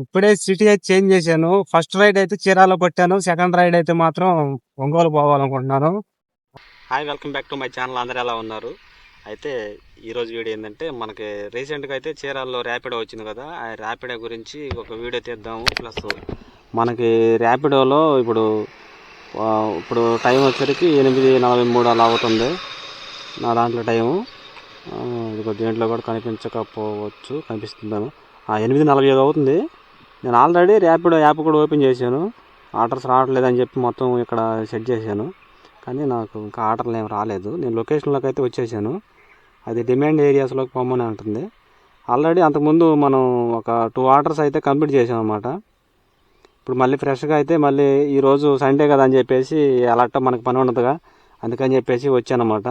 ఇప్పుడే సిటీ అయితే చేంజ్ చేశాను. ఫస్ట్ రైడ్ అయితే చీరాలో పట్టాను. సెకండ్ రైడ్ అయితే మాత్రం ఒంగోలు పోవాలనుకుంటున్నాను. Hi, welcome back to my channel. అందరూ ఎలా ఉన్నారు? అయితే ఈరోజు వీడియో ఏంటంటే, మనకి రీసెంట్గా అయితే చీరాల్లో ర్యాపిడో వచ్చింది కదా, ఆ ర్యాపిడో గురించి ఒక వీడియో తీద్దాము. ప్లస్ మనకి ర్యాపిడోలో ఇప్పుడు టైం వచ్చేసరికి 8:43 అలా అవుతుంది నా దాంట్లో టైము. ఇదిగో దీంట్లో కూడా కనిపించకపోవచ్చు, కనిపిస్తుందేమో. 8:45 అవుతుంది. నేను ఆల్రెడీ ర్యాపిడో యాప్ కూడా ఓపెన్ చేశాను. ఆర్డర్స్ రావట్లేదని చెప్పి మొత్తం ఇక్కడ సెట్ చేశాను. కానీ నాకు ఇంకా ఆర్డర్లు ఏమి రాలేదు. నేను లొకేషన్లోకి అయితే వచ్చేసాను. అది డిమాండ్ ఏరియాస్లోకి పొమ్మని అంటుంది. ఆల్రెడీ అంతకుముందు మనం ఒక 2 ఆర్డర్స్ అయితే కంప్లీట్ చేసాం అన్నమాట. ఇప్పుడు మళ్ళీ ఫ్రెష్గా అయితే మళ్ళీ ఈరోజు సండే కదా అని చెప్పేసి అలాంటి మనకు పని ఉండదుగా, అందుకని చెప్పేసి వచ్చానమాట.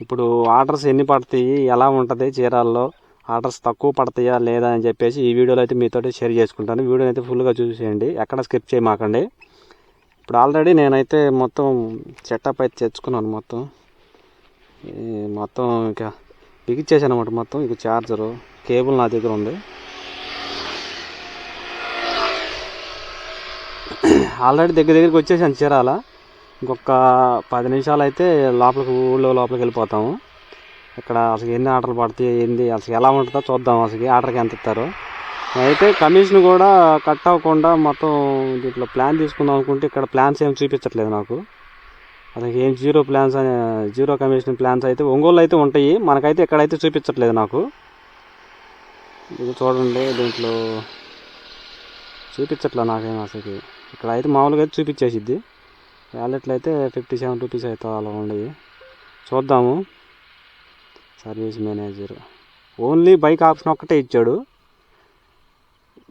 ఇప్పుడు ఆర్డర్స్ ఎన్ని పడతాయి, ఎలా ఉంటుంది చీరాల్లో, ఆర్డర్స్ తక్కువ పడతాయా లేదా అని చెప్పేసి ఈ వీడియోలో అయితే మీతో షేర్ చేసుకుంటాను. వీడియోని అయితే ఫుల్గా చూసేయండి, ఎక్కడ స్కిప్ చేయమాకండి. ఇప్పుడు ఆల్రెడీ నేనైతే మొత్తం సెటప్ అయితే తెచ్చుకున్నాను. మొత్తం ఇంకా బిగిచ్చేసాను అనమాట. మొత్తం ఇక చార్జరు, కేబుల్ నా దగ్గర ఉంది. ఆల్రెడీ దగ్గరికి వచ్చేసాను చీరాల. ఇంకొక 10 నిమిషాలు అయితే ఊళ్ళో లోపలికి వెళ్ళిపోతాము. ఇక్కడ అసలు ఎన్ని ఆర్డర్లు పడతాయి, ఏంది అసలు ఎలా ఉంటుందో చూద్దాం. అసలు ఆర్డర్కి ఎంత ఇస్తారో. అయితే కమిషన్ కూడా కట్ అవ్వకుండా మొత్తం దీంట్లో ప్లాన్ తీసుకుందాం అనుకుంటే ఇక్కడ ప్లాన్స్ ఏం చూపించట్లేదు నాకు. అసలు ఏం జీరో కమిషన్ ప్లాన్స్ అయితే ఒంగోలు అయితే ఉంటాయి, మనకైతే ఎక్కడైతే చూపించట్లేదు నాకు. ఇది చూడండి, దీంట్లో చూపించట్లేదు నాకేం అసలు. ఇక్కడ అయితే మామూలుగా అయితే చూపించేసిద్ది. వ్యాలెట్లు అయితే 57 రూపీస్ అయితే అలా ఉండేవి. చూద్దాము. Service manager only bike option ఒక్కటే ఇచ్చాడు,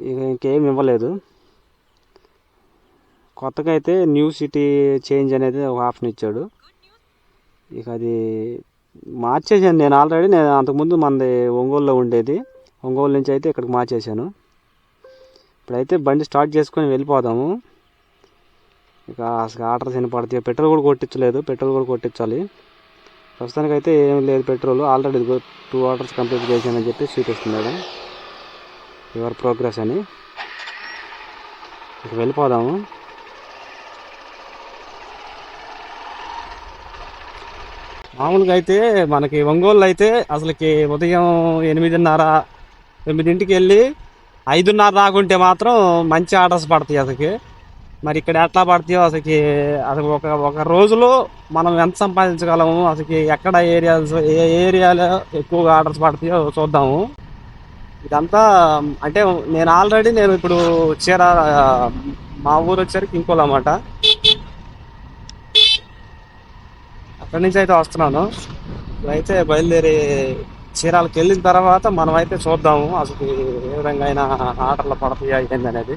ఇక ఇంకేం ఇవ్వలేదు. కొత్తగా అయితే న్యూ సిటీ చేంజ్ అనేది ఒక ఆప్షన్ ఇచ్చాడు. ఇక అది మార్చేసాను నేను ఆల్రెడీ. నేను అంతకుముందు మనది ఒంగోలులో ఉండేది, ఒంగోలు నుంచి అయితే ఇక్కడికి మార్చేసాను. ఇప్పుడైతే బండి స్టార్ట్ చేసుకొని వెళ్ళిపోదాము. ఇక అసలు ఆర్డర్స్ ఎన్ని పడతాయి. పెట్రోల్ కూడా కొట్టించలేదు, పెట్రోల్ కూడా కొట్టించాలి. ప్రస్తుతానికైతే ఏం లేదు పెట్రోల్. ఆల్రెడీ 2 ఆర్డర్స్ కంప్లీట్ చేశానని చెప్పి చూపిస్తున్నాడు, యువర్ ప్రోగ్రెస్ అని. ఇక వెళ్ళిపోదాము. మామూలుగా అయితే మనకి ఒంగోలు అయితే అసలుకి ఉదయం 8:30-9ంటికి వెళ్ళి 5:30 రాకుంటే మాత్రం మంచి ఆర్డర్స్ పడతాయి అసలుకి. మరి ఇక్కడ ఎట్లా పడతాయో అసలుకి. అసలు ఒక రోజులో మనం ఎంత సంపాదించగలము, అసలుకి ఎక్కడ ఏ ఏరియాలో ఎక్కువగా ఆర్డర్స్ పడతాయో చూద్దాము. ఇదంతా అంటే నేను ఇప్పుడు మా ఊరు వచ్చేసరికి ఇంకోలు అన్నమాట. అక్కడి నుంచి అయితే వస్తున్నాను. అయితే బయలుదేరి చీరాలకు వెళ్ళిన తర్వాత మనం అయితే చూద్దాము అసలు ఏ విధంగా అయినా ఆర్డర్లు పడతాయా ఏంది అనేది.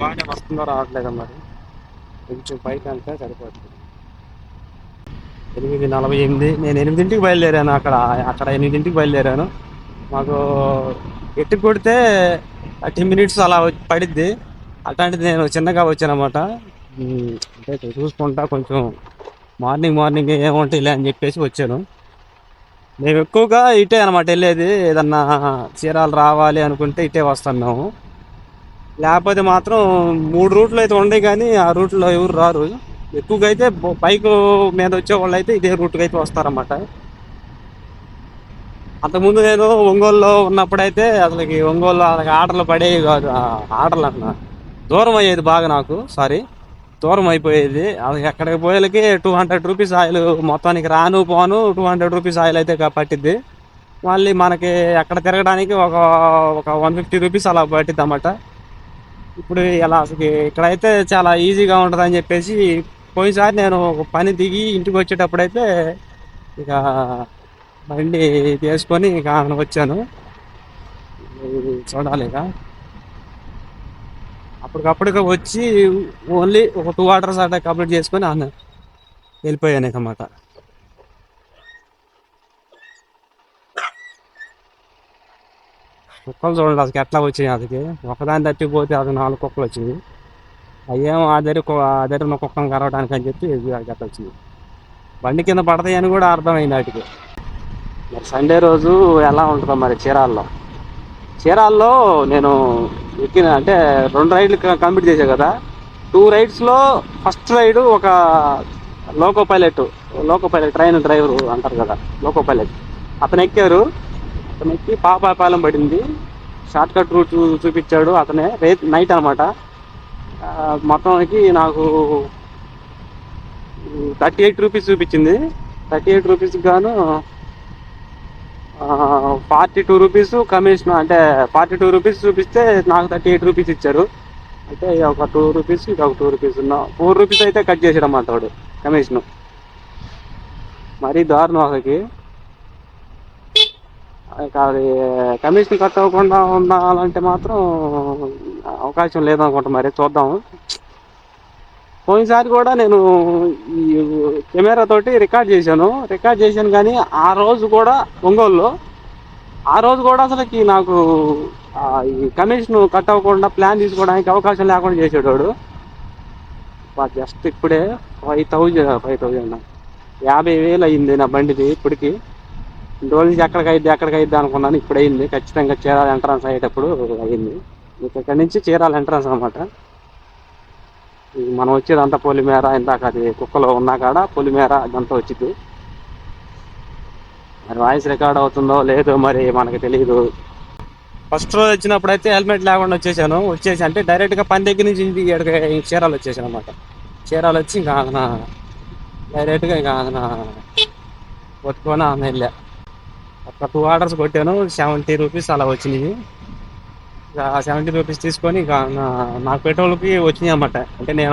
బాగానే వస్తుందో రావట్లేదు మరి, కొంచెం పైకి అంటే సరిపోతుంది. 8:48. నేను 8ంటికి బయలుదేరాను. అక్కడ 8ంటికి బయలుదేరాను. మాకు ఎట్టి కొడితే 30 మినిట్స్ అలా పడిద్ది. అట్లాంటిది నేను చిన్నగా వచ్చానమాట. అంటే చూసుకుంటా కొంచెం మార్నింగ్ ఏముంటాయిలే అని చెప్పేసి వచ్చాను. మేము ఎక్కువగా ఇటే అనమాట వెళ్ళేది. ఏదన్నా చీరాలు రావాలి అనుకుంటే ఇటే వస్తాం మేము. లేకపోతే మాత్రం 3 రూట్లు అయితే ఉండవు, కానీ ఆ రూట్లో ఎవరు రారు. ఎక్కువగా అయితే బైక్ మీద వచ్చే వాళ్ళు అయితే ఇదే రూట్కి అయితే వస్తారన్నమాట. అంతకుముందు నేను ఒంగోలులో ఉన్నప్పుడైతే అసలుకి ఒంగోలులో ఆర్డర్లు పడేవి కాదు. ఆర్డర్లు అన్న దూరం అయ్యేది బాగా, దూరం అయిపోయేది. అది ఎక్కడికి పోయేలకి 200 రూపీస్ ఆయిల్, మొత్తానికి రాను పోను 200 రూపీస్ ఆయిల్ అయితే పట్టిద్ది. మళ్ళీ మనకి ఎక్కడ తిరగడానికి ఒక 150 రూపీస్ అలా పట్టిద్ది అన్నమాట. ఇప్పుడు ఇలా అసలు ఇక్కడైతే చాలా ఈజీగా ఉంటుంది అని చెప్పేసి పోయినసారి నేను ఒక పని దిగి ఇంటికి వచ్చేటప్పుడైతే ఇక బండి తీసుకొని ఇక వచ్చాను. చూడాలి ఇక అప్పటికప్పుడుగా వచ్చి ఓన్లీ ఒక 2 ఆర్డర్స్ అట్లా కంప్లీట్ చేసుకొని వెళ్ళిపోయాను అన్నమాట. కుక్కలు చూడండి అసలు ఎట్లా వచ్చినాయి. అసలుకి ఒకదాని తప్పిపోతే అది 4 కుక్కలు వచ్చింది. అయ్యేమో ఆ దగ్గర కుక్కను కరవడానికి అని చెప్పి గట్ట వచ్చింది. బండి కింద పడతాయి అని కూడా అర్థమైంది వాటికి. మరి సండే రోజు ఎలా ఉంటుందో మరి చీరాల్లో. చీరాల్లో నేను ఎక్కిన అంటే 2 రైడ్లు కంప్లీట్ చేశా కదా. 2 రైడ్స్లో ఫస్ట్ రైడ్ ఒక లోకో పైలట్ ట్రైన్ డ్రైవర్ అంటారు కదా, లోకో పైలట్ అతను ఎక్కారు. అతను ఎక్కి పాపాయపాలెం పడింది, షార్ట్ కట్ రూట్ చూపించాడు అతనే. నైట్ అనమాట. మొత్తానికి నాకు 38 రూపీస్ చూపించింది. 38 రూపీస్కి గాను 42 రూపీస్ కమిషన్. అంటే 42 రూపీస్ చూపిస్తే నాకు 38 రూపీస్ ఇచ్చారు. అంటే ఒక 2 రూపీస్, ఇది ఒక 2 రూపీస్, 4 రూపీస్ అయితే కట్ చేసాడు అన్నమాట వాడు కమిషన్. మరీ దారుణం అసలుకి. అది కమిషన్ కట్ అవ్వకుండా ఉండాలంటే మాత్రం అవకాశం లేదనుకుంటా, మరి చూద్దాము. పోయినసారి కూడా నేను ఈ కెమెరా తోటి రికార్డ్ చేశాను కానీ ఆ రోజు కూడా ఒంగోలులో, ఆ రోజు కూడా అసలుకి నాకు ఈ కమిషన్ కట్ అవ్వకుండా ప్లాన్ తీసుకోవడానికి అవకాశం లేకుండా చేసాడు వాడు. జస్ట్ ఇప్పుడే 5,000 50,000 అయ్యింది నా బండిది ఇప్పటికి. రోజు నుంచి ఎక్కడికి అయిద్ది అనుకున్నాను, ఇప్పుడు అయింది ఖచ్చితంగా. చీరాల ఎంట్రన్స్ అయ్యేటప్పుడు అయ్యింది. ఇక్కడ నుంచి చీరాల ఎంట్రన్స్ అనమాట. మనం వచ్చేదంతా పొలిమేర, ఇందాక అది కుక్కలో ఉన్నా కాడ పొలిమేర అదంతా వచ్చింది. మరి వాయిస్ రికార్డ్ అవుతుందో లేదో మరి మనకు తెలియదు. ఫస్ట్ రోజు వచ్చినప్పుడు అయితే హెల్మెట్ లేకుండా వచ్చేసి అంటే డైరెక్ట్గా పని దగ్గర నుంచి ఇంటికి చీరాలు వచ్చేసాను అనమాట. చీరాలు వచ్చి ఇంకా డైరెక్ట్గా ఇంకా కొట్టుకొని ఆమె వెళ్ళా. ఒక 2 ఆర్డర్స్ కొట్టాను, 70 రూపీస్ అలా వచ్చినాయి. ఇక 70 రూపీస్ తీసుకొని ఇక నాకు పెట్రోల్కి వచ్చినాయి అన్నమాట. అంటే నేను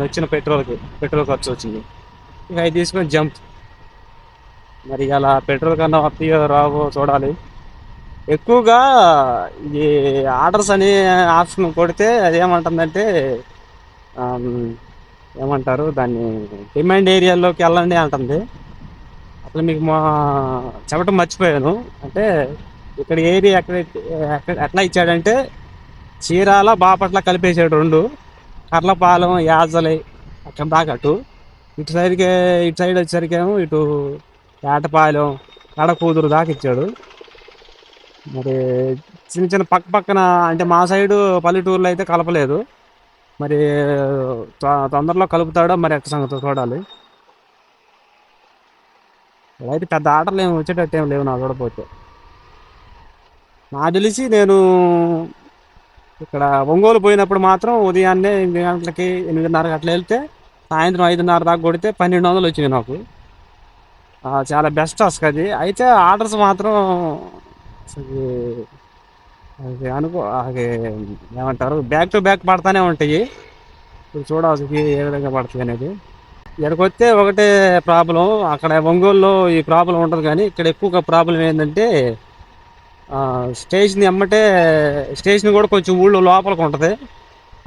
వచ్చిన పెట్రోల్ ఖర్చు వచ్చింది. ఇక అవి తీసుకొని జంప్. మరి అలా పెట్రోల్ కన్నా వస్తాయో రావో చూడాలి. ఎక్కువగా ఈ ఆర్డర్స్ అనే ఆప్షన్ కొడితే అదేమంటుందంటే ఏమంటారు దాన్ని, డిమాండ్ ఏరియాలోకి వెళ్ళండి అంటుంది. అసలు మీకు చెప్పటం మర్చిపోయాను. అంటే ఇక్కడ ఏరియా ఎట్లా ఇచ్చాడంటే చీరాల బాపట్ల కలిపేసాడు 2. కర్లపాలెం యాజలి అక్కడ దాకా అటు. ఇటు సైడ్ వచ్చేసరికేమో ఇటు ఏటపాలెం కడకూదురు దాకా ఇచ్చాడు. మరి చిన్న పక్కన అంటే మా సైడు పల్లెటూరులో అయితే కలపలేదు. మరి తొందరలో కలుపుతాడో మరి ఎక్క సంగతో చూడాలి. అయితే పెద్ద ఆటలు ఏమి వచ్చేటట్టు ఏం లేవు నా చూడపోతే. నాకు తెలిసి నేను ఇక్కడ ఒంగోలు పోయినప్పుడు మాత్రం ఉదయాన్నే 8 గంటలకి 8:30 అట్లా వెళ్తే సాయంత్రం 5:30 దాకా కొడితే 1,200 వచ్చింది నాకు. చాలా బెస్ట్ అసలు అది. అయితే ఆర్డర్స్ మాత్రం అసలు అది అది ఏమంటారు బ్యాక్ టు బ్యాక్ పడతానే ఉంటాయి. ఇప్పుడు చూడాల్సి ఏ విధంగా పడుతుంది అనేది. ఇక్కడికి వస్తే ఒకటే ప్రాబ్లం, అక్కడ ఒంగోలులో ఈ ప్రాబ్లం ఉంటుంది కానీ ఇక్కడ ఎక్కువగా ప్రాబ్లం ఏంటంటే స్టేషన్ కూడా కొంచెం ఊళ్ళో లోపలికి ఉంటుంది.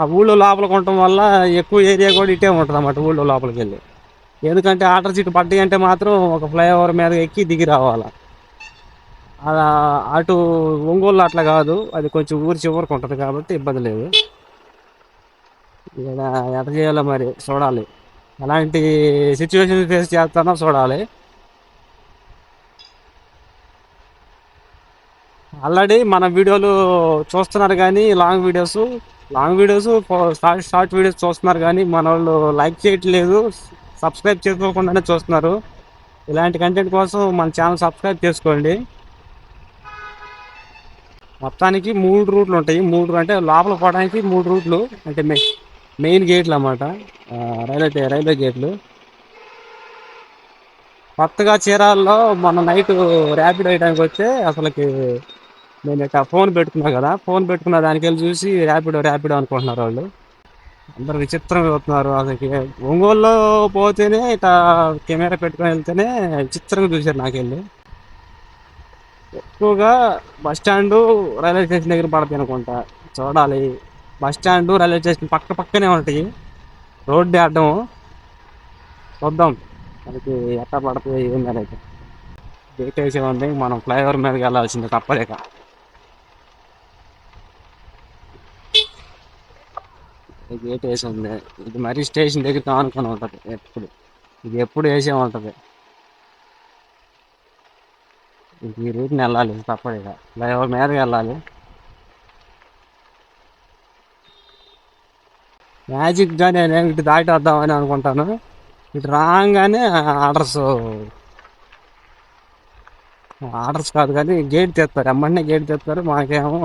ఆ ఊళ్ళో లోపలికి ఉండటం వల్ల ఎక్కువ ఏరియా కూడా ఇటే ఉంటుంది అన్నమాట ఊళ్ళో లోపలికి వెళ్ళి. ఎందుకంటే ఆర్డర్ సీట్ పడ్డాయి అంటే మాత్రం ఒక ఫ్లైఓవర్ మీద ఎక్కి దిగి రావాలి. అటు ఒంగోలు అట్లా కాదు, అది కొంచెం ఊరి చివరికి ఉంటుంది కాబట్టి ఇబ్బంది లేదు. ఇలా ఎట్లా చేయాలో మరి చూడాలి, ఎలాంటి సిచ్యువేషన్ ఫేస్ చేస్తానో చూడాలి. ఆల్రెడీ మన వీడియోలు చూస్తున్నారు కానీ లాంగ్ వీడియోస్ షార్ట్ వీడియోస్ చూస్తున్నారు కానీ మన వాళ్ళు లైక్ చేయట్లేదు, సబ్స్క్రైబ్ చేసుకోకుండానే చూస్తున్నారు. ఇలాంటి కంటెంట్ కోసం మన ఛానల్ సబ్స్క్రైబ్ చేసుకోండి. మొత్తానికి 3 రూట్లు ఉంటాయి. 3 అంటే లోపల పోవడానికి 3 రూట్లు, అంటే మెయిన్ గేట్లు అన్నమాట, రైల్వే గేట్లు. కొత్తగా చీరాల్లో మొన్న నైట్ ర్యాపిడ్ వేయడానికి వస్తే అసలుకి నేను ఇట్లా ఫోన్ పెట్టుకున్నా కదా, ఫోన్ పెట్టుకున్న దానికి వెళ్ళి చూసి ర్యాపిడో అనుకుంటున్నారు వాళ్ళు. అందరు విచిత్రంగా అవుతున్నారు. అసలుకి ఒంగోలులో పోతేనే ఇట్లా కెమెరా పెట్టుకొని వెళ్తేనే విచిత్రంగా చూశారు నాకెళ్ళి. ఎక్కువగా బస్టాండు రైల్వే స్టేషన్ దగ్గర పడతాయి అనుకుంటా, చూడాలి. బస్టాండు రైల్వే స్టేషన్ పక్కనే ఉంటాయి, రోడ్డు అడ్డం. చూద్దాం మనకి ఎట్లా పడుతుంది ఏందని. అయితే గేట్ వేసే ఉంది, మనం ఫ్లైఓవర్ మీదకి వెళ్ళాల్సిందే తప్పలేక. గేట్ వేసి ఉంది, ఇది మరీ స్టేషన్ దగ్గర ఆనుకొని ఉంటుంది. ఎప్పుడు వేసే ఉంటుంది. ఈ రూట్ని వెళ్ళాలి తప్పలేక, ఫ్లైఓవర్ మీదకి వెళ్ళాలి. మ్యాజిక్గా నేను ఇటు దాటి వద్దామని అనుకుంటాను. ఇటు రాగానే ఆర్డర్స్ ఆర్డర్స్ కాదు కానీ గేట్ తెస్తారు, ఎమ్మన్నే గేట్ తెస్తారు. మాకేమో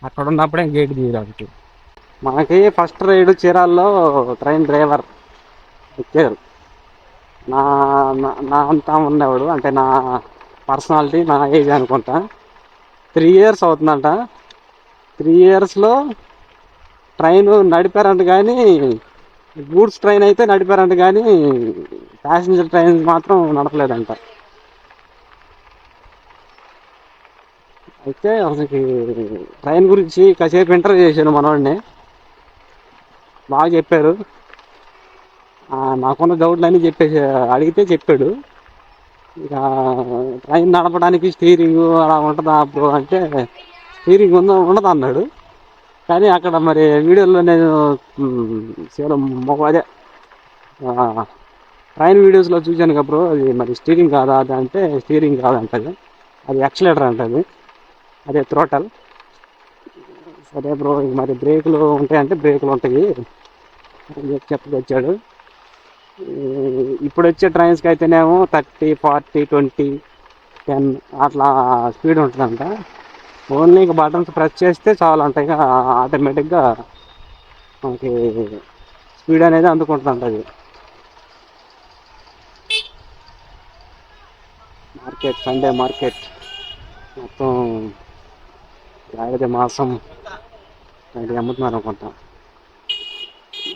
అక్కడ ఉన్నప్పుడే గేట్ తీయడానికి. మనకి ఫస్ట్ రైడ్ చీరాల్లో ట్రైన్ డ్రైవర్ ఎక్కారు. నా నా అంతా ఉన్నవాడు, అంటే నా పర్సనాలిటీ, నా ఏజ్ అనుకుంటా. 3 years అవుతుందంట. 3 yearsలో ట్రైన్ నడిపారంట, కానీ గూడ్స్ ట్రైన్ అయితే నడిపారంట, కానీ ప్యాసింజర్ ట్రైన్ మాత్రం నడపలేదంట. అయితే అసలుకి ట్రైన్ గురించి కాసేపు ఇంటర్వ్యూ చేశాను మనవాడిని. బాగా చెప్పారు. నాకున్న డౌట్లు అన్నీ చెప్పేసి అడిగితే చెప్పాడు. ఇక ట్రైన్ నడపడానికి స్టీరింగ్ అలా ఉంటుందా బ్రో అంటే, స్టీరింగ్ ఉండదు అన్నాడు. కానీ అక్కడ మరి వీడియోలో నేను సేలం అదే ట్రైన్ వీడియోస్లో చూశాను కదా బ్రో, అది మరి స్టీరింగ్ కాదా అది అంటే, స్టీరింగ్ కాదంటది, అది యాక్సిలేటర్ అంటది, అదే థ్రోటల్. సరే బ్రో, మరి బ్రేకులు ఉంటాయంటే బ్రేకులు ఉంటాయి అని చెప్పుకొచ్చాడు. ఇప్పుడు వచ్చే ట్రైన్స్కి అయితేనేమో 30, 40, 20, 10 అట్లా స్పీడ్ ఉంటుందంట. ఓన్లీ ఇంకా బటన్స్ ప్రెస్ చేస్తే చాలు అంట, ఇక ఆటోమేటిక్గా మనకి స్పీడ్ అనేది అందుకుంటుందంట. అది మార్కెట్, సండే మార్కెట్ మొత్తం గాడిద మాసం అది అమ్ముతున్నారు అనుకుంటా.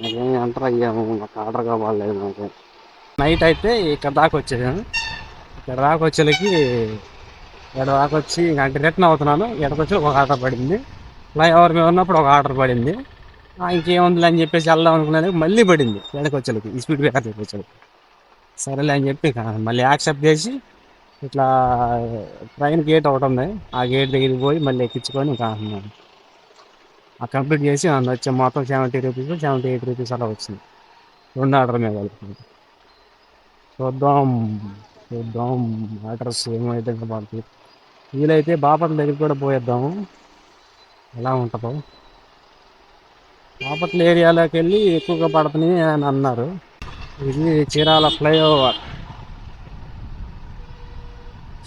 నాకేమి అంటారు అయ్యాము, నాకు ఆర్డర్ కావాలి. నాకు నైట్ అయితే ఇక్కడ దాకా వచ్చేసాను. ఇక్కడ దాకా వచ్చేలకి ఇక్కడ దాకా వచ్చి అంటే రిటర్న్ అవుతున్నాను. ఇక్కడికి వచ్చి ఒక ఆర్డర్ పడింది. ఫ్లైఓవర్ మీద ఉన్నప్పుడు ఒక ఆర్డర్ పడింది. ఇంకేముంది అని చెప్పేసి వెళ్దాం అనుకున్నాను, మళ్ళీ పడింది ఇక్కడికి వచ్చేలకి, ఈ స్పీడ్ బ్రేకర్ వచ్చేలకి. సరేలే అని చెప్పి మళ్ళీ యాక్సెప్ట్ చేసి ఇట్లా ట్రైన్ గేట్ ఒకటి ఉంది, ఆ గేట్ దగ్గరికి పోయి మళ్ళీ ఎక్కించుకొని ఇంకా ఆ కంప్లీట్ చేసి వచ్చే మొత్తం 70 రూపీస్, 78 రూపీస్ అలా వచ్చింది 2 ఆర్డర్ మీద కలిపి. చూద్దాం చూద్దాం ఆర్డర్స్ ఏమైతే బాగుంటుంది. వీలైతే బాపట్ల దగ్గరికి కూడా పోయేద్దాము, ఎలా ఉంటుందో. బాపట్ల ఏరియాలోకి వెళ్ళి ఎక్కువగా పడుతున్నాయి అని అన్నారు. ఇది చీరాల ఫ్లైఓవర్.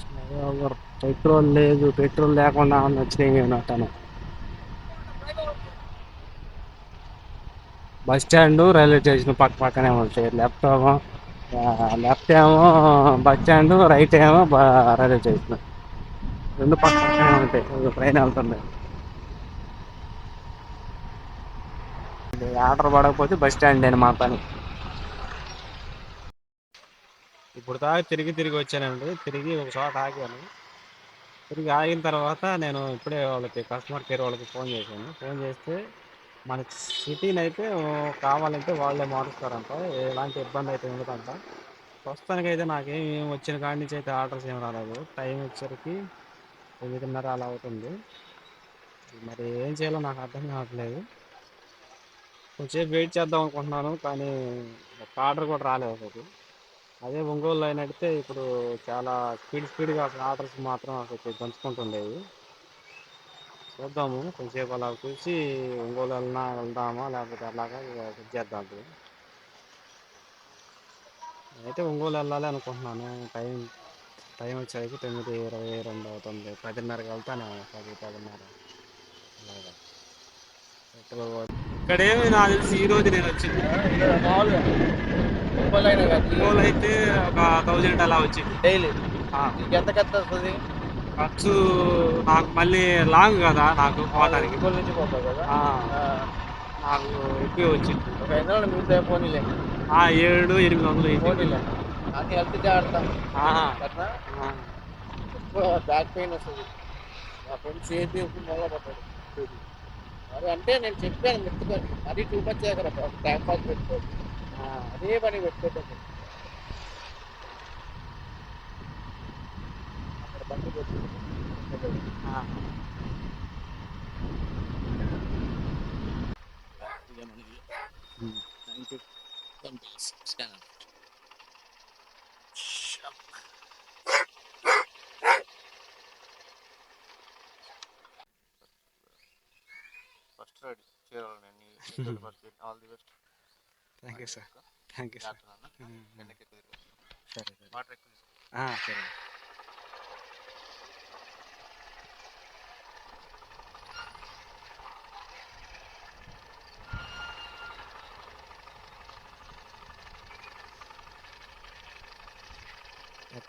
ఫ్లైఓవర్ పెట్రోల్ లేదు, పెట్రోల్ లేకుండా వచ్చినాయి అతను. బస్ స్టాండ్, రైల్వే స్టేషన్ పక్క పక్కనే ఉంటాయి. లెఫ్ట్ ఏమో బస్ స్టాండ్, రైట్ ఏమో రైల్వే స్టేషన్, రెండు పక్క పక్కనే ఉంటాయి. ట్రైన్ వెళ్తుంది. ఆర్డర్ పడకపోతే బస్ స్టాండ్ అని మా పని. ఇప్పుడు దాకా తిరిగి తిరిగి వచ్చానండి. తిరిగి ఒక చోట ఆగాను. తిరిగి ఆగిన తర్వాత నేను ఇప్పుడే వాళ్ళకి కస్టమర్ కేర్ వాళ్ళకి ఫోన్ చేశాను. ఫోన్ చేస్తే మనకి సిటీని అయితే కావాలంటే వాళ్ళే మారుస్తారంట, ఎలాంటి ఇబ్బంది అయితే ఉండదంట. ప్రస్తుతానికి అయితే నాకేం వచ్చిన కాడి నుంచి అయితే ఆర్డర్స్ ఏం రాలేదు. టైం వచ్చేసరికి 9:30 అలా అవుతుంది. మరి ఏం చేయాలో నాకు అర్థం కావట్లేదు. కొంచెం వెయిట్ చేద్దాం అనుకుంటున్నాను, కానీ ఒక ఆర్డర్ కూడా రాలేదు అసలు. అదే ఒంగోలు అయినట్టే ఇప్పుడు చాలా స్పీడ్గా అసలు ఆర్డర్స్ మాత్రం అసలు పంచుకుంటుండేవి. చూద్దాము, కొంచెంసేపు అలా చూసి ఒంగోలు వెళ్దామా లేకపోతే అలాగా సెట్ చేద్దాం. నేనైతే ఒంగోలు వెళ్ళాలి అనుకుంటున్నాను. టైం టైం వచ్చేసరికి 9:22 అవుతుంది. 10:30కి వెళ్తాను, 10, 10:30 అలాగా. ఇక్కడేమి నాకు తెలిసి ఈ రోజు నేను వచ్చింది ఒంగోలు అయితే ఒక 1000 అలా వచ్చింది డైలీ. ఎంత ఖర్చు వస్తుంది? ఖర్చు నాకు మళ్ళీ లాంగ్ కదా, నాకు పోవడానికి నుంచి పోతావు కదా, నాకు ఎక్కువ వచ్చింది. ఒక 500 మిగులుతాయి పోనీలే. 700-800 పోనీలే. నాకు హెల్త్ జాగ్రత్త, ఎక్కువ బ్యాక్ పెయిన్ వస్తుంది. మా ఫ్రెండ్స్ ఏది మొదలుపడ్డాడు మరి అంటే నేను చెప్పాను పెట్టుకొని, అది 2 months చేయగల టైం పాస్ పెట్టుకోండి, అదే పని పెట్టుకోండి. అక్కడ బండి పెట్టుకుంటాను. First ride all the best. Thank you sir. Thank you sir. ఎండకి ఎక్కువ తిరగదు. సరే సరే. వాటర్ ఎక్కువ తీసుకో. సరే.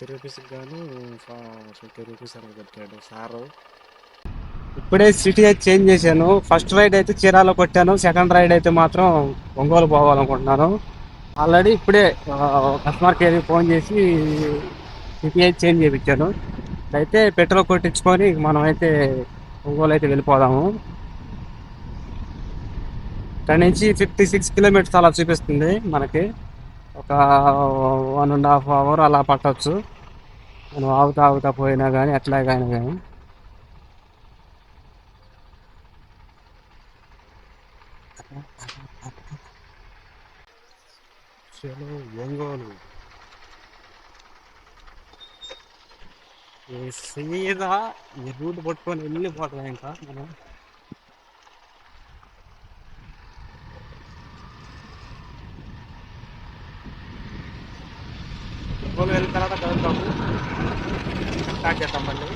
₹30 గాను 50 రూపీస్ అని పెట్టాడు సారు. ఇప్పుడే సిటీ అయితే చేంజ్ చేశాను. ఫస్ట్ రైడ్ అయితే చీరాలో కొట్టాను, సెకండ్ రైడ్ అయితే మాత్రం ఒంగోలు పోవాలనుకుంటున్నాను. ఆల్రెడీ ఇప్పుడే కస్టమర్ కేర్కి ఫోన్ చేసి సిటీ అయితే చేంజ్ చేయించాను. అయితే పెట్రోల్ కొట్టించుకొని మనం అయితే ఒంగోలు అయితే వెళ్ళిపోదాము. ఇక్కడ నుంచి 56 కిలోమీటర్స్ అలా చూపిస్తుంది మనకి. ఒక 1.5 అవర్ అలా పట్టవచ్చు మనం ఆగుతా పోయినా కానీ ఎట్లాగైనా కానీ. చలో ఒంగోలు సీదా ఈ రూట్ పట్టుకొని వెళ్ళిపోతాం ఇంకా మనం. ఒంగోలు వెళ్ళిన తర్వాత కలుద్దాము, స్టార్ట్ చేద్దాం మళ్ళీ.